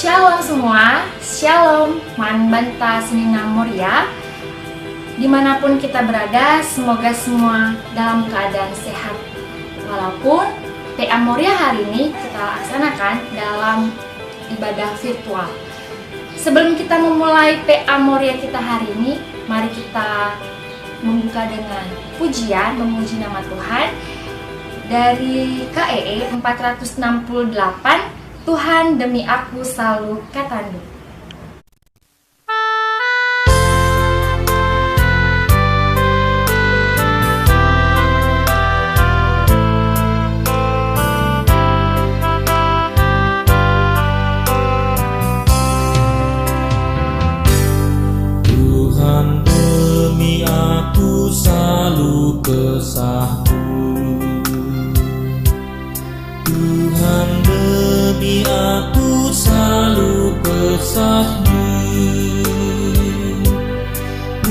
Shalom semua, Shalom Manbanta Seninang Moria. Dimanapun kita berada, semoga semua dalam keadaan sehat. Walaupun PA Moria hari ini kita laksanakan dalam ibadah virtual. Sebelum kita memulai PA Moria kita hari ini, mari kita membuka dengan pujian, memuji nama Tuhan dari KEE 468. Tuhan demi aku selalu katandu. Tuhan demi aku selalu kesahku, Tuhan demi aku selalu kesahmu.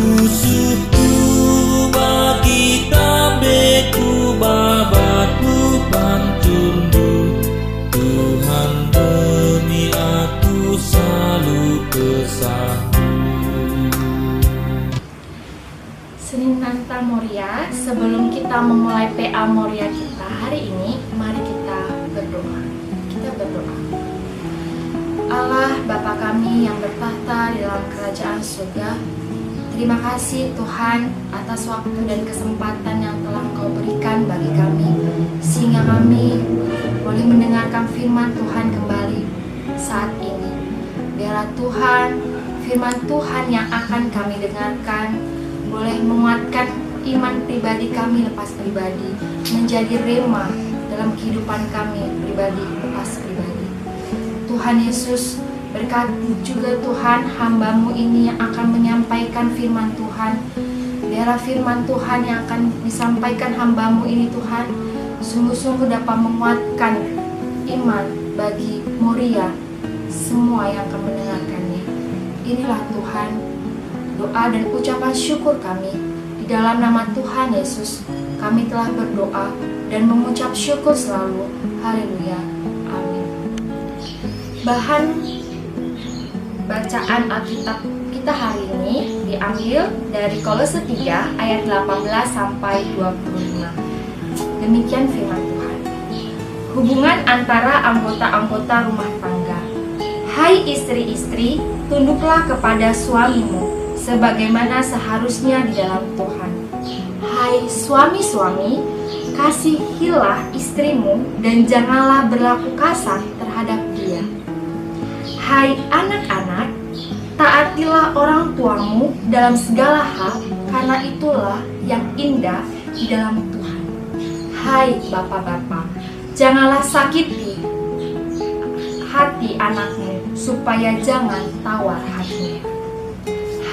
Musuhku bagi tambeku babatku pancurmu, Tuhan demi aku selalu kesahmu. Seninanta Moria, sebelum kita memulai PA Moria kita hari ini, mari kita berdoa. Kita berdoa. Allah Bapa kami yang bertahta di dalam kerajaan surga, terima kasih Tuhan atas waktu dan kesempatan yang telah Engkau berikan bagi kami, sehingga kami boleh mendengarkan firman Tuhan kembali saat ini. Biarlah Tuhan, firman Tuhan yang akan kami dengarkan boleh menguatkan iman pribadi kami lepas pribadi, menjadi rema dalam kehidupan kami pribadi lepas pribadi. Tuhan Yesus, berkati juga Tuhan hamba-Mu ini yang akan menyampaikan firman Tuhan. Biarlah firman Tuhan yang akan disampaikan hamba-Mu ini Tuhan sungguh-sungguh dapat menguatkan iman bagi Moria semua yang akan mendengarkannya. Inilah Tuhan doa dan ucapan syukur kami. Di dalam nama Tuhan Yesus kami telah berdoa dan mengucap syukur selalu. Haleluya. Amin. Bahan bacaan Alkitab kita hari ini diambil dari Kolose 3 ayat 18 sampai 25. Demikian firman Tuhan. Hubungan antara anggota-anggota rumah tangga. Hai istri-istri, tunduklah kepada suamimu sebagaimana seharusnya di dalam Tuhan. Hai suami-suami, kasihilah istrimu dan janganlah berlaku kasar terhadap dia. Hai anak-anak, taatilah orang tuamu dalam segala hal, karena itulah yang indah di dalam Tuhan. Hai bapak-bapak, janganlah sakiti hati anakmu, supaya jangan tawar hatinya.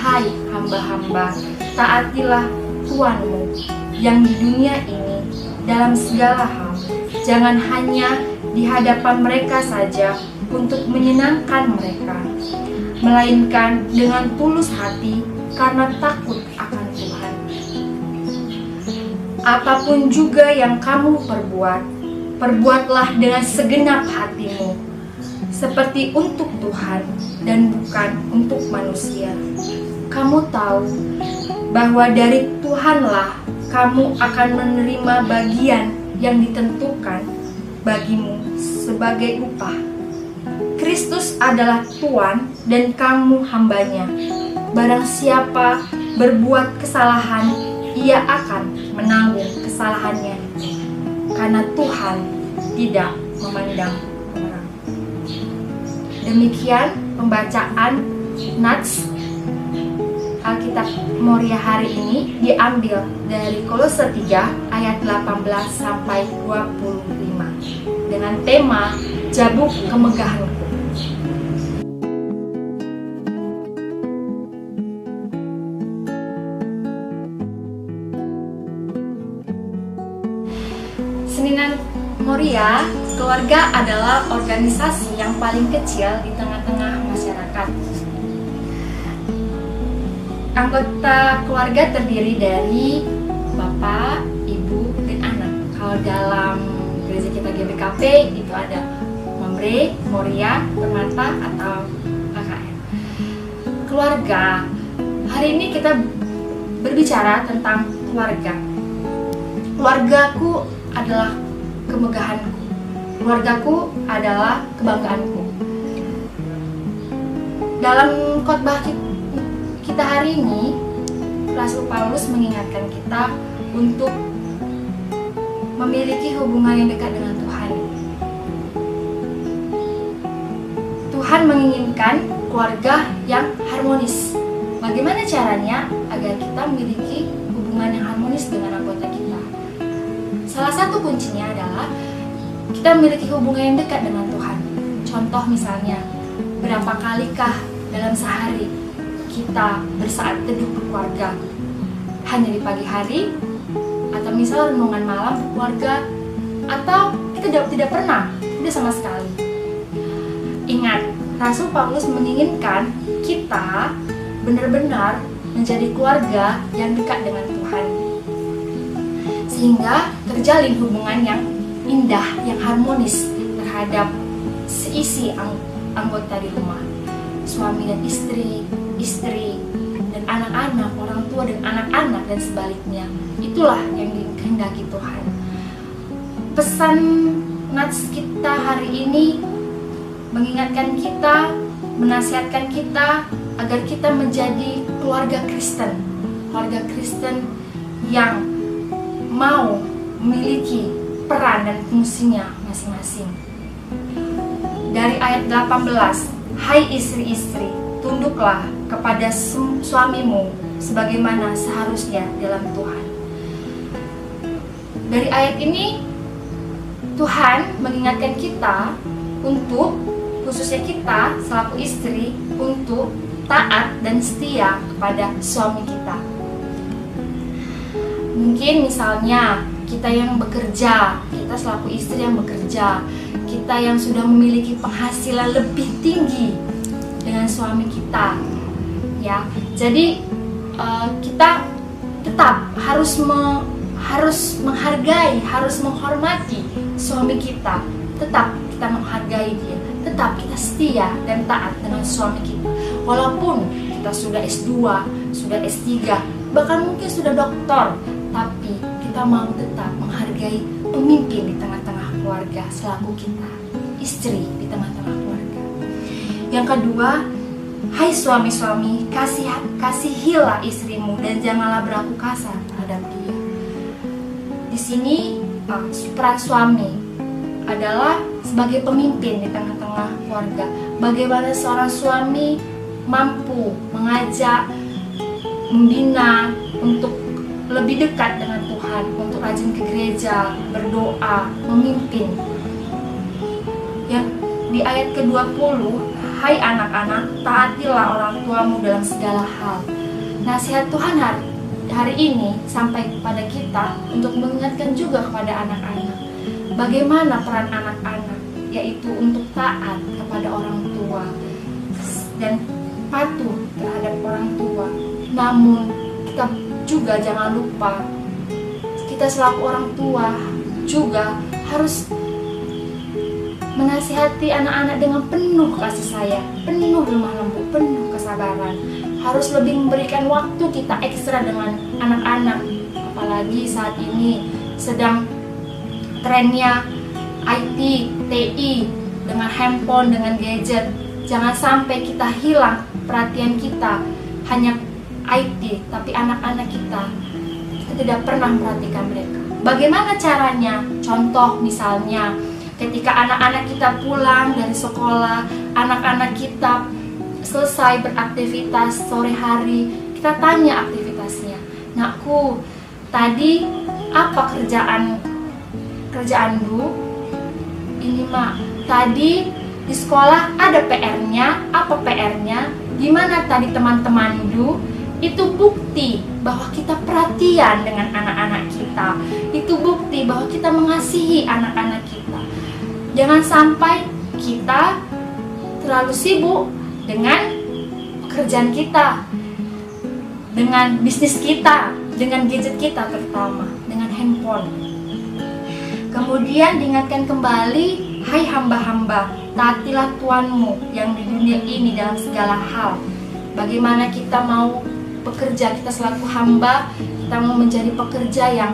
Hai hamba-hamba, taatilah tuanmu yang di dunia ini dalam segala hal. Jangan hanya di hadapan mereka saja untuk menyenangkan mereka, melainkan dengan tulus hati karena takut akan Tuhan. Apapun juga yang kamu perbuat, perbuatlah dengan segenap hatimu, seperti untuk Tuhan dan bukan untuk manusia. Kamu tahu bahwa dari Tuhanlah kamu akan menerima bagian yang ditentukan bagimu sebagai upah. Kristus adalah Tuhan dan kamu hambanya. Barang siapa berbuat kesalahan, ia akan menanggung kesalahannya, karena Tuhan tidak memandang orang. Demikian pembacaan Nats Alkitab Moria hari ini diambil dari Kolose 3 ayat 18 sampai 25 dengan tema jabuk kemegahanku. Seninan Moria, keluarga adalah organisasi yang paling kecil di tengah-tengah masyarakat. Anggota keluarga terdiri dari bapak, ibu, dan anak. Kalau dalam gereja kita GBKP itu ada Mamre, Moria, Permata, atau KKN. Keluarga. Hari ini kita berbicara tentang keluarga. Keluargaku adalah kemegahanku. Keluargaku adalah kebanggaanku. Dalam khotbah kita hari ini, Rasul Paulus mengingatkan kita untuk memiliki hubungan yang dekat dengan Tuhan. Tuhan menginginkan keluarga yang harmonis. Bagaimana caranya agar kita memiliki hubungan yang harmonis dengan anggota kita? Salah satu kuncinya adalah kita memiliki hubungan yang dekat dengan Tuhan. Contoh misalnya, berapa kalikah dalam sehari kita bersaat teduh berkeluarga? Hanya di pagi hari? Atau misal renungan malam berkeluarga? Atau kita tidak pernah? Tidak sama sekali. Ingat, Rasul Paulus menginginkan kita benar-benar menjadi keluarga yang dekat dengan Tuhan, sehingga terjalin hubungan yang indah, yang harmonis terhadap seisi anggota di rumah, suami dan istri, istri dan anak-anak, orang tua dan anak-anak, dan sebaliknya. Itulah yang dikehendaki Tuhan. Pesan nats kita hari ini mengingatkan kita, menasihatkan kita agar kita menjadi keluarga Kristen yang mau memiliki peran dan fungsinya masing-masing. Dari ayat 18, hai istri-istri, tunduklah kepada suamimu sebagaimana seharusnya dalam Tuhan. Dari ayat ini, Tuhan mengingatkan kita untuk, khususnya kita selaku istri, untuk taat dan setia kepada suami kita. Mungkin misalnya kita yang bekerja, kita selaku istri yang bekerja, kita yang sudah memiliki penghasilan lebih tinggi dengan suami kita, ya. Jadi kita tetap harus menghargai, harus menghormati suami kita. Tetap kita menghargai dia, tetap kita setia dan taat dengan suami kita. Walaupun kita sudah S2, sudah S3, bahkan mungkin sudah doktor, tapi kita mau tetap menghargai pemimpin di tengah-tengah keluarga selaku kita, istri di tengah-tengah keluarga. Yang kedua, hai suami-suami, kasihilah istrimu dan janganlah berlaku kasar terhadap dia. Di sini peran suami adalah sebagai pemimpin di tengah-tengah keluarga. Bagaimana seorang suami mampu mengajak, membina untuk lebih dekat dengan Tuhan, untuk rajin ke gereja, berdoa, memimpin. Yang di ayat ke-20, hai anak-anak, taatilah orang tuamu dalam segala hal. Nasihat Tuhan hari ini sampai kepada kita untuk mengingatkan juga kepada anak-anak. Bagaimana peran anak-anak, yaitu untuk taat kepada orang tua dan patuh terhadap orang tua. Namun kita juga jangan lupa, kita selaku orang tua juga harus menasihati anak-anak dengan penuh kasih sayang, penuh lemah lembut, penuh kesabaran. Harus lebih memberikan waktu kita ekstra dengan anak-anak. Apalagi saat ini sedang trennya IT, TI, dengan handphone, dengan gadget. Jangan sampai kita hilang perhatian kita hanya IT, tapi anak-anak kita tidak pernah memperhatikan mereka. Bagaimana caranya? Contoh misalnya, ketika anak-anak kita pulang dari sekolah, anak-anak kita selesai beraktivitas sore hari, kita tanya aktivitasnya. Nakku, tadi apa kerjaanmu? Ini Mak, tadi di sekolah ada PR-nya. Apa PR-nya? Gimana tadi teman-teman Du? Itu bukti bahwa kita perhatian dengan anak-anak kita. Itu bukti bahwa kita mengasihi anak-anak kita. Jangan sampai kita terlalu sibuk dengan pekerjaan kita, dengan bisnis kita, dengan gadget kita terutama, dengan handphone. Kemudian diingatkan kembali, hai hamba-hamba, taatilah Tuhanmu yang di dunia ini dalam segala hal. Bagaimana kita mau bekerja, kita selaku hamba, kita mau menjadi pekerja yang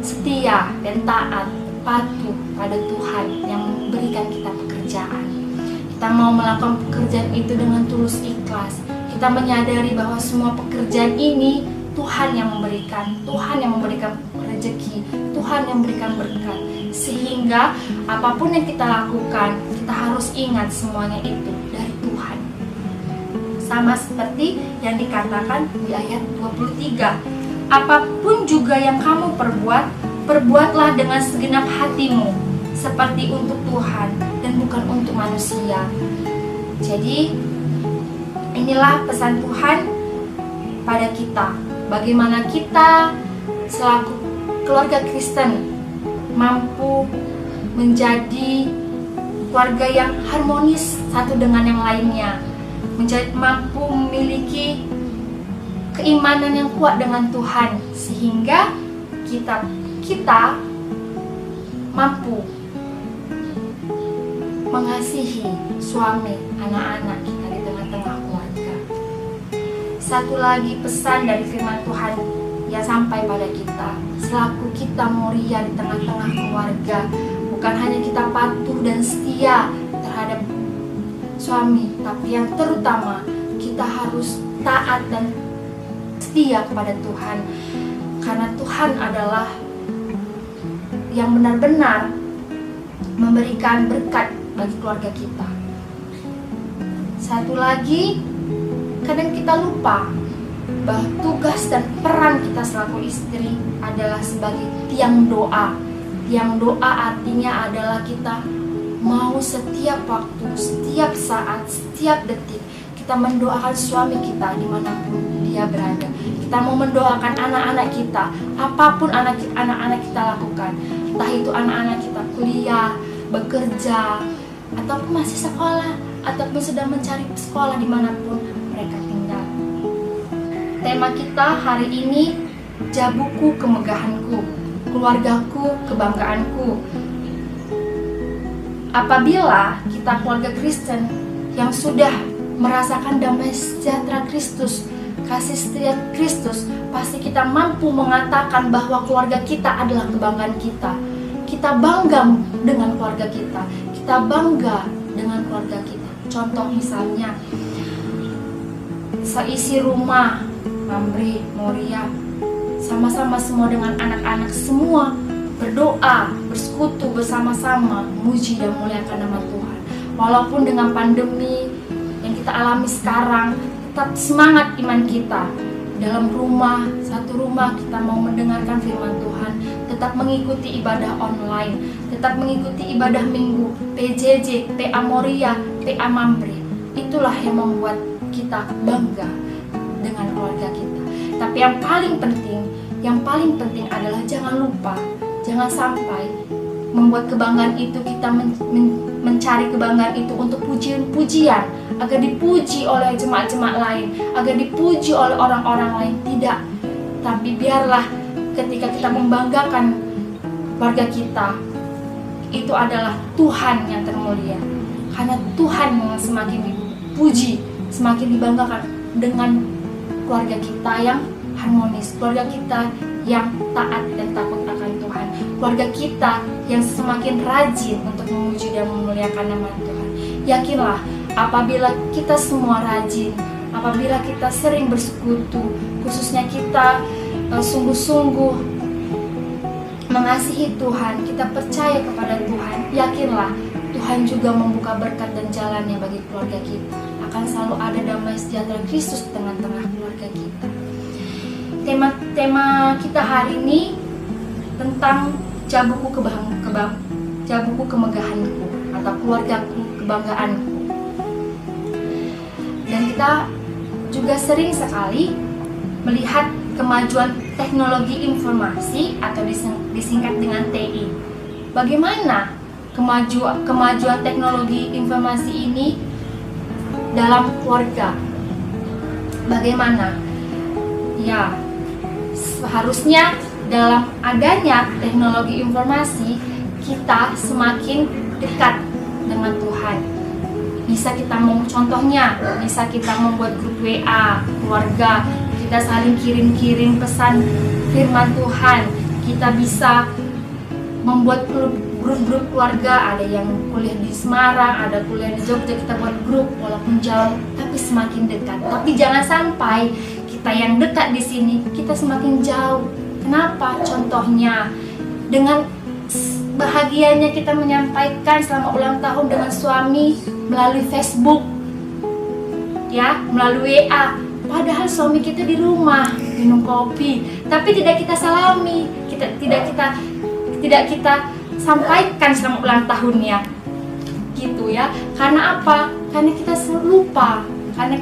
setia dan taat, patuh pada Tuhan yang memberikan kita pekerjaan. Kita mau melakukan pekerjaan itu dengan tulus ikhlas. Kita menyadari bahwa semua pekerjaan ini Tuhan yang memberikan, Tuhan yang memberikan rezeki, Tuhan yang memberikan berkat. Sehingga apapun yang kita lakukan, kita harus ingat semuanya itu dari Tuhan. Sama seperti yang dikatakan di ayat 23. Apapun juga yang kamu perbuat, perbuatlah dengan segenap hatimu, seperti untuk Tuhan dan bukan untuk manusia. Jadi inilah pesan Tuhan pada kita. Bagaimana kita selaku keluarga Kristen mampu menjadi keluarga yang harmonis satu dengan yang lainnya, mampu memiliki keimanan yang kuat dengan Tuhan, sehingga kita mampu mengasihi suami, anak-anak kita di tengah-tengah keluarga. Satu lagi pesan dari firman Tuhan yang sampai pada kita, selaku kita Moria di tengah-tengah keluarga, bukan hanya kita patuh dan setia terhadap suami, tapi yang terutama kita harus taat dan setia kepada Tuhan, karena Tuhan adalah yang benar-benar memberikan berkat bagi keluarga kita. Satu lagi, kadang kita lupa bahwa tugas dan peran kita selaku istri adalah sebagai tiang doa. Tiang doa artinya adalah kita mau setiap waktu, setiap saat, setiap detik kita mendoakan suami kita dimanapun dia berada. Kita mau mendoakan anak-anak kita, apapun anak-anak kita lakukan. Entah itu anak-anak kita kuliah, bekerja, ataupun masih sekolah, ataupun sedang mencari sekolah dimanapun mereka tinggal. Tema kita hari ini, Jabuku kemegahanku, keluargaku kebanggaanku. Apabila kita keluarga Kristen yang sudah merasakan damai sejahtera Kristus, kasih setia Kristus, pasti kita mampu mengatakan bahwa keluarga kita adalah kebanggaan kita. Kita bangga dengan keluarga kita, kita bangga dengan keluarga kita. Contoh misalnya, seisi rumah Mamri, Moria, sama-sama semua dengan anak-anak semua berdoa, bersekutu bersama-sama, muji dan muliakan nama Tuhan. Walaupun dengan pandemi yang kita alami sekarang, tetap semangat iman kita. Dalam rumah, satu rumah kita mau mendengarkan firman Tuhan, tetap mengikuti ibadah online, tetap mengikuti ibadah minggu, PJJ, PA Moria, PA Mamri. Itulah yang membuat kita bangga dengan keluarga kita. Tapi yang paling penting adalah jangan lupa, jangan sampai membuat kebanggaan itu, kita mencari kebanggaan itu untuk pujian-pujian, agar dipuji oleh jemaat-jemaat lain, agar dipuji oleh orang-orang lain. Tidak, tapi biarlah ketika kita membanggakan keluarga kita, itu adalah Tuhan yang termulia. Karena Tuhan yang semakin dipuji, semakin dibanggakan dengan keluarga kita yang harmonis, keluarga kita yang taat dan takut akan Tuhan, keluarga kita yang semakin rajin untuk memuji dan memuliakan nama Tuhan. Yakinlah, apabila kita semua rajin, apabila kita sering bersekutu, khususnya kita sungguh-sungguh mengasihi Tuhan, kita percaya kepada Tuhan, yakinlah Tuhan juga membuka berkat dan jalannya bagi keluarga kita. Akan selalu ada damai sejahtera Kristus di tengah-tengah keluarga kita. Tema kita hari ini tentang jabuku kemegahanku. atau keluargaku, kebanggaanku. Dan kita juga sering sekali melihat kemajuan teknologi informasi atau disingkat dengan TI. Bagaimana kemajuan teknologi informasi ini dalam keluarga? Bagaimana? Ya, seharusnya dalam adanya teknologi informasi kita semakin dekat dengan Tuhan. Bisa kita contohnya, bisa kita membuat grup WA keluarga, kita saling kirim-kirim pesan firman Tuhan. Kita bisa membuat grup keluarga, ada yang kuliah di Semarang, ada kuliah di Jogja, kita buat grup walaupun jauh tapi semakin dekat. Tapi jangan sampai kita yang dekat di sini kita semakin jauh. Kenapa? Contohnya dengan bahagianya kita menyampaikan selamat ulang tahun dengan suami melalui Facebook, ya, melalui WA. Padahal suami kita di rumah minum kopi, tapi tidak kita salami, tidak kita sampaikan selamat ulang tahunnya, gitu ya. Karena apa? Karena kita lupa, karena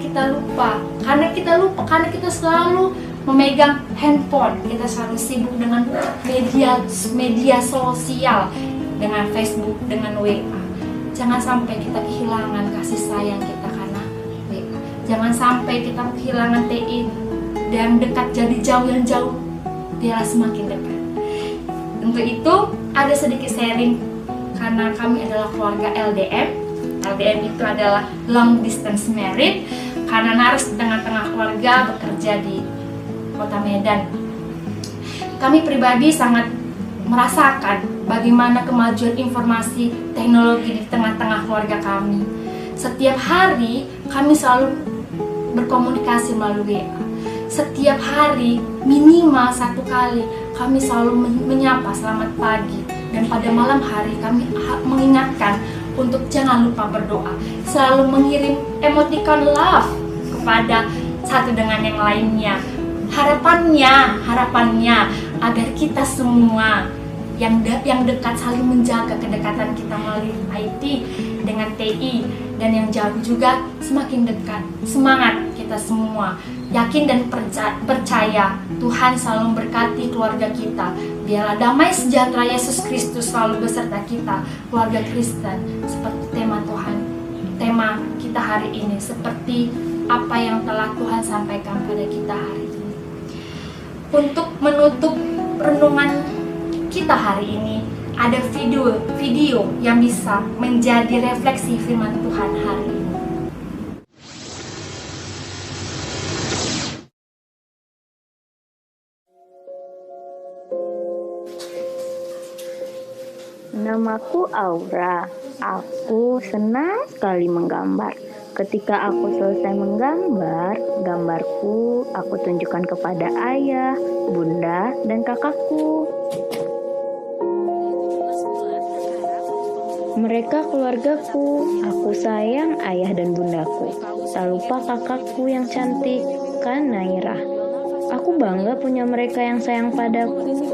kita selalu memegang handphone, kita selalu sibuk dengan media sosial, dengan Facebook, dengan WA. Jangan sampai kita kehilangan kasih sayang kita karena WA. Jangan sampai kita kehilangan TI dan dekat jadi jauh, yang jauh biarlah semakin dekat. Untuk itu ada sedikit sharing karena kami adalah keluarga LDM. LDM itu adalah long distance married karena Naras di tengah-tengah keluarga bekerja di Kota Medan. Kami pribadi sangat merasakan bagaimana kemajuan informasi teknologi di tengah-tengah keluarga kami. Setiap hari kami selalu berkomunikasi melalui WA. Setiap hari minimal 1 kali kami selalu menyapa selamat pagi, dan pada malam hari kami mengingatkan untuk jangan lupa berdoa, selalu mengirim emoticon love kepada satu dengan yang lainnya. Harapannya agar kita semua yang dekat saling menjaga kedekatan kita melalui IT dengan TI, dan yang jauh juga semakin dekat. Semangat kita semua, yakin dan percaya Tuhan selalu memberkati keluarga kita. Biarlah damai sejahtera Yesus Kristus selalu beserta kita, keluarga Kristen, seperti tema kita hari ini, seperti apa yang telah Tuhan sampaikan pada kita hari ini. Untuk menutup renungan kita hari ini, ada video yang bisa menjadi refleksi firman Tuhan hari ini. Namaku Aura. Aku senang sekali menggambar. Ketika aku selesai menggambar, gambarku aku tunjukkan kepada ayah, bunda, dan kakakku. Mereka keluargaku. Aku sayang ayah dan bundaku. Tak lupa kakakku yang cantik, Kak Naira. Aku bangga punya mereka yang sayang padaku.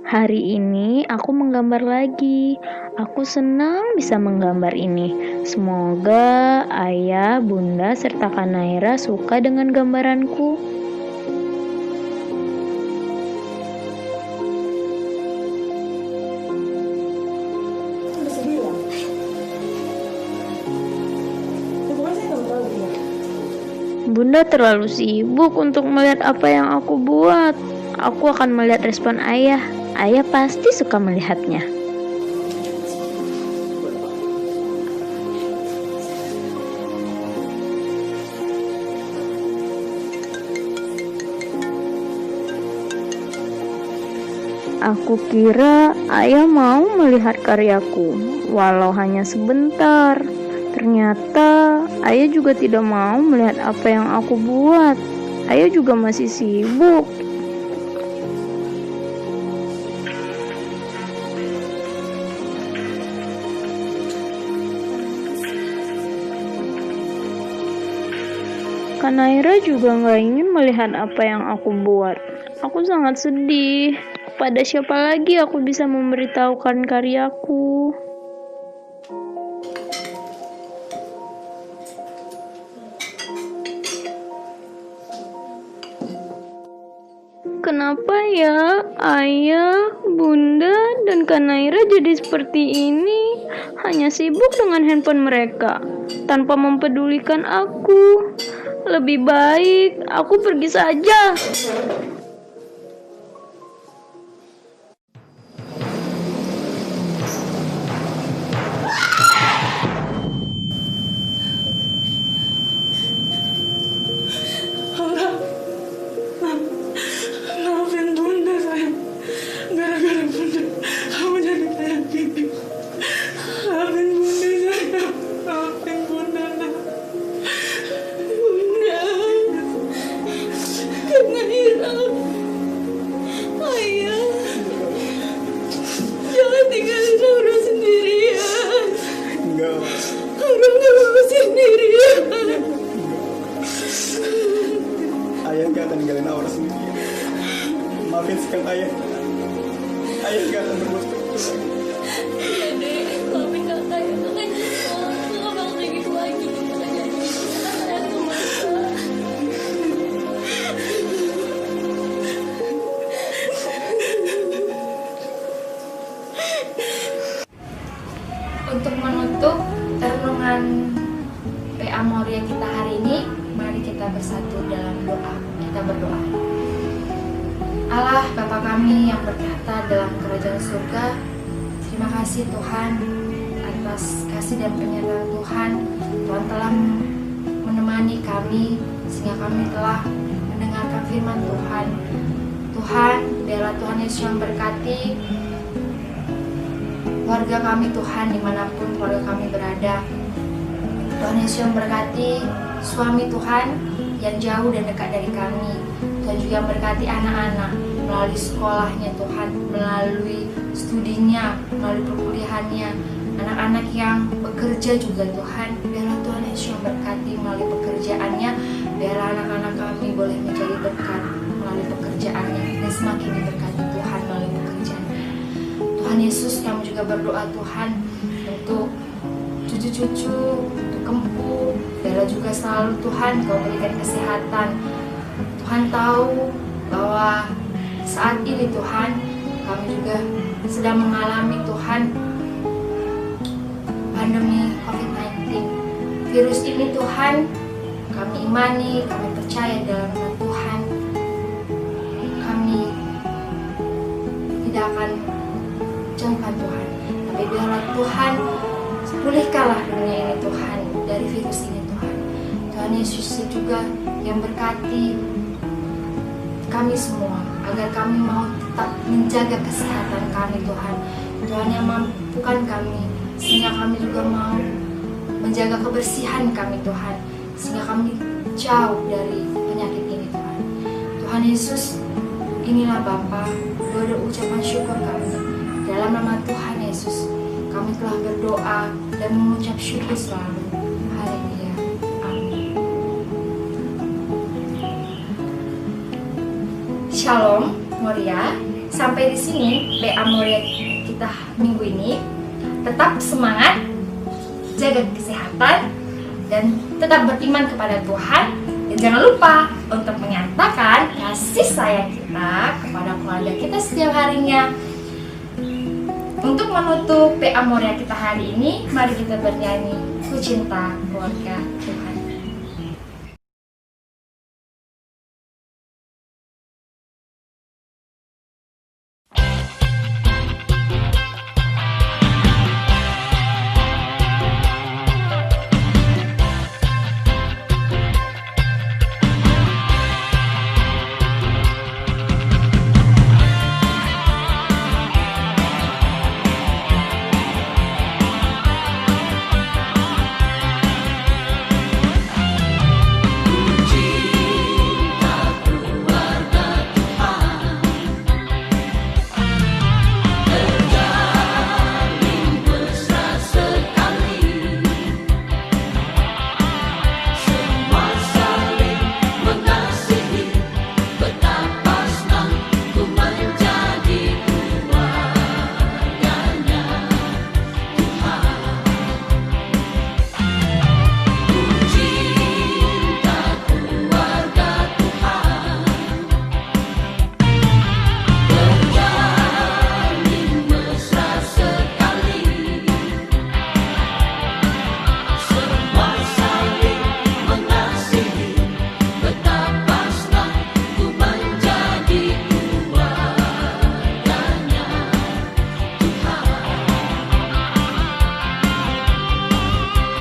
Hari ini aku menggambar lagi. Aku senang bisa menggambar ini. Semoga ayah, bunda, serta Kak Naira suka dengan gambaranku. Bunda terlalu sibuk untuk melihat apa yang aku buat. Aku akan melihat respon ayah. Ayah pasti suka melihatnya. Aku kira ayah mau melihat karyaku, walau hanya sebentar. Ternyata ayah juga tidak mau melihat apa yang aku buat. Ayah juga masih sibuk. Kanaira juga nggak ingin melihat apa yang aku buat. Aku sangat sedih. Pada siapa lagi aku bisa memberitahukan karyaku? Kenapa ya ayah, bunda, dan Kanaira jadi seperti ini? Hanya sibuk dengan handphone mereka, tanpa mempedulikan aku. Lebih baik aku pergi saja. Maafin bunda sayang. Gara-gara bunda kamu jadi kayak gini. Maafin bunda sayang. Maafin bunda nak. Bunda. Kanaira. Ayah. Jangan tinggalin Aura sendirian. Enggak, Aura gak mau sendirian. ayah nggak akan ninggalin Aura sendirian. Maafin sekali ayah. Ayah nggak akan berbuat seperti itu lagi. Iya deh, maafin kakak ya. Kakak nyesel. Kakak bakal kayak gitu lagi. Kakak janji. Kakak sayang sama kakak. Untuk menutup renungan PA Moria kita hari ini, mari kita bersatu dalam doa. Kita berdoa. Allah Bapa kami yang berkata dalam kerajaan surga, terima kasih Tuhan atas kasih dan penyertaan Tuhan. Tuhan telah menemani kami sehingga kami telah mendengarkan firman Tuhan. Tuhan, biarlah Tuhan Yesus yang berkati keluarga kami Tuhan, dimanapun keluarga kami berada. Tuhan Yesus yang berkati suami Tuhan yang jauh dan dekat dari kami. Tuhan juga yang berkati anak-anak melalui sekolahnya Tuhan, melalui studinya, melalui perkuliahannya. Anak-anak yang bekerja juga Tuhan, biarlah Tuhan Yesus yang berkati melalui pekerjaannya. Biarlah anak-anak kami boleh menjadi berkat melalui pekerjaannya dan semakin diberkati Tuhan melalui pekerjaannya. Tuhan Yesus, kami juga berdoa Tuhan untuk cucu-cucu, untuk Kempu, biarlah juga selalu Tuhan Kau berikan kesehatan. Tuhan tahu bahwa saat ini Tuhan kami juga sedang mengalami Tuhan pandemi COVID-19. Virus ini Tuhan kami imani, kami percaya dalam nama Tuhan. Kami tidak akan jauhkan Tuhan, tapi biarlah Tuhan pulihkanlah dunia ini Tuhan dari virus ini Tuhan. Tuhan Yesus juga yang berkati kami semua agar kami mau tetap menjaga kesehatan kami Tuhan. Tuhan yang mampukan kami sehingga kami juga mau menjaga kebersihan kami Tuhan, sehingga kami jauh dari penyakit ini Tuhan. Tuhan Yesus, inilah Bapa, doa ucapan syukur kami. Dalam nama Tuhan Yesus, kami telah berdoa dan mengucap syukur selalu. Haleluya. Amin. Shalom Moria. Sampai di sini PA Moria kita minggu ini. Tetap semangat, jaga kesehatan, dan tetap beriman kepada Tuhan. Dan jangan lupa untuk menyatakan kasih sayang kita kepada keluarga kita setiap harinya. Untuk menutup PA Moria kita hari ini, mari kita bernyanyi Ku Cinta Keluarga Tuhan.